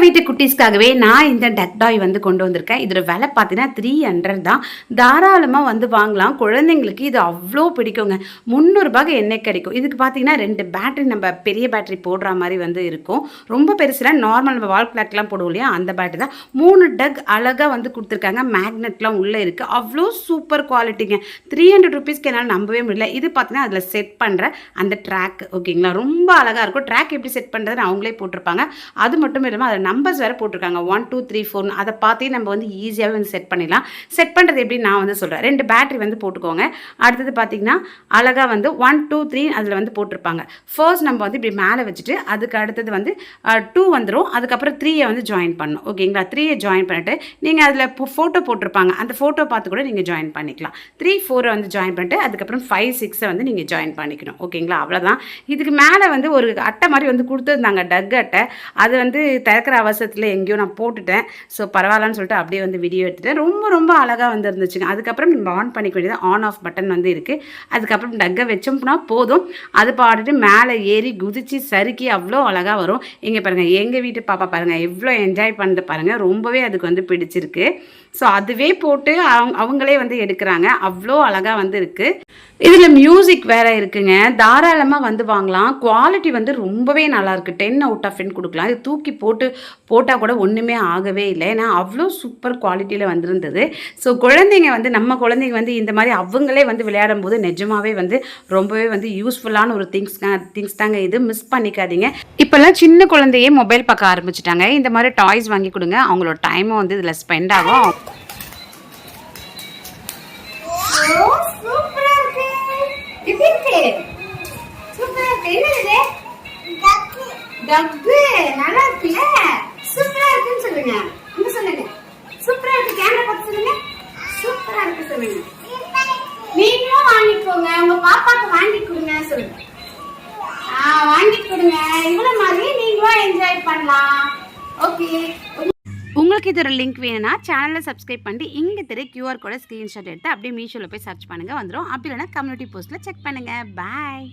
வீட்டு குட்டீஸ்க்காகவே நான் இந்த டக் டாய் வந்து கொண்டு வந்திருக்கேன். இதோட விலை பார்த்தீங்கன்னா 300 தான். தாராளமாக வந்து வாங்கலாம். குழந்தைங்களுக்கு இது அவ்வளோ பிடிக்குங்க. ரூ. 300 என்ன கிடைக்கும். இதுக்கு பார்த்தீங்கன்னா 2 பேட்டரி, நம்ம பெரிய பேட்டரி போடுற மாதிரி வந்து இருக்கும். ரொம்ப பெருசுல நார்மல் நம்ம வால் கிளாக்லாம் போடுவோம் இல்லையா, அந்த பேட்டரி தான். 3 டக் அழகாக வந்து கொடுத்துருக்காங்க. மேக்னெட்லாம் உள்ளே இருக்குது. அவ்வளோ சூப்பர் குவாலிட்டிங்க. ₹300 என்னால் நம்பவே முடியல. இது பார்த்தீங்கன்னா அதில் செட் பண்ணுற அந்த ட்ராக் ஓகேங்களா, ரொம்ப அழகாக இருக்கும். ட்ராக் எப்படி செட் பண்ணுறதுன்னு அவங்களே போட்டிருப்பாங்க. அது மட்டும் இல்லாமல் அதில் நம்பர்ஸ் வேறு போட்டிருக்காங்க, 1 2 3 4. அதை பார்த்தே நம்ம வந்து ஈஸியாகவே வந்து செட் பண்ணிடலாம். செட் பண்ணுறது எப்படி நான் வந்து சொல்கிறேன். 2 பேட்டரி வந்து போட்டுக்கோங்க. அடுத்தது பார்த்தீங்கன்னா அழகாக வந்து 1 2 3 அதில் வந்து போட்டிருப்பாங்க. ஃபர்ஸ்ட் நம்ம வந்து இப்படி மேலே வச்சுட்டு அதுக்கு அடுத்தது வந்து 2 வந்துடும். அதுக்கப்புறம் 3 வந்து ஜாயின் பண்ணணும் ஓகேங்களா. 3 ஜாயின் பண்ணிட்டு நீங்கள் அதில் ஃபோட்டோ போட்டிருப்பாங்க, அந்த ஃபோட்டோ பார்த்து கூட நீங்கள் ஜாயின் பண்ணிக்கலாம். 3 4 வந்து ஜாயின் பண்ணிட்டு அதுக்கப்புறம் 5 6 வந்து நீங்கள் ஜாயின் பண்ணிக்கணும் ஓகேங்களா. அவ்வளோதான். இதுக்கு மேலே வந்து ஒரு அட்டை மாதிரி வந்து கொடுத்துருந்தாங்க, டக் அட்டை. அது வந்து திறக்கிற அவசரத்தில் எங்கேயோ நான் போட்டுட்டேன். ஸோ பரவாயில்லன்னு சொல்லிட்டு அப்படியே வந்து வீடியோ எடுத்துட்டேன். ரொம்ப ரொம்ப அழகாக வந்து இருந்துச்சுங்க. அதுக்கப்புறம் நம்ம ஆன் பண்ணிக்க வேண்டியது, ஆன் ஆஃப் பட்டன் வந்து இருக்குது. அதுக்கப்புறம் டக்கை வச்சோம்னா போதும், அது பாட்டுட்டு மேலே ஏறி குதிச்சு சறுக்கி அவ்வளோ அழகாக வரும். இங்கே பாருங்கள், எங்கள் வீட்டு பாப்பா பாருங்கள் எவ்வளோ என்ஜாய் பண்ணிட்டு பாருங்கள். ரொம்பவே அதுக்கு வந்து பிடிச்சிருக்கு. ஸோ அதுவே போட்டு அவங்களே வந்து எடுக்கிறாங்க. அவ்வளோ அழகாக வந்து இருக்குது. இதில் மியூசிக் வேறு இருக்குங்க. தாராளமாக வந்து வாங்கலாம். குவாலிட்டி வந்து ரொம்பவே நல்லாயிருக்கு. 10 அவுட் ஆஃப் 10 கொடுக்கலாம். இது தூக்கி போட்டால் கூட ஒன்றுமே ஆகவே இல்லை. ஏன்னா அவ்வளோ சூப்பர் குவாலிட்டியில் வந்துருந்தது. ஸோ குழந்தைங்க வந்து நம்ம குழந்தைங்க வந்து இந்த மாதிரி அவங்களே வந்து விளையாடும் போது நிஜமாகவே வந்து ரொம்பவே வந்து யூஸ்ஃபுல்லான ஒரு திங்ஸ் தாங்க இது. மிஸ் பண்ணிக்காதீங்க. இப்போல்லாம் சின்ன குழந்தையே மொபைல் பார்க்க ஆரம்பிச்சிட்டாங்க. இந்த மாதிரி டாய்ஸ் வாங்கி கொடுங்க, அவங்களோட டைமும் வந்து இதில் ஸ்பெண்ட் ஆகும். டக்கு நல்லா இருக்குல்ல, சூப்பரா இருக்குன்னு சொல்லுங்க. இங்க சொல்லுங்க, சூப்பரா இருக்கு. கேமரா பார்த்து சொல்லுங்க, சூப்பரா இருக்கு சொல்லுங்க. நீங்களும் வாங்கிக்கோங்க, உங்க பாப்பாக்கு வாங்கி கொடுங்க சொல்லுங்க. வாங்கி கொடுங்க. இவ்வளவு மாதிரி நீங்களும் என்ஜாய் பண்ணலாம். ஓகே. உங்களுக்கு இதோட லிங்க் வேணும்னா சேனலில் சப்ஸ்கிரைப் பண்ணிட்டு இங்கே தெரிய QR கோட ஸ்க்ரீன்ஷாட் எடுத்து அப்படியே மீஷோவில் போய் சர்ச் பண்ணுங்கள், வந்துடும். அப்படி இல்லைன்னா கம்யூனிட்டி போஸ்ட்டில் செக் பண்ணுங்கள். பாய்.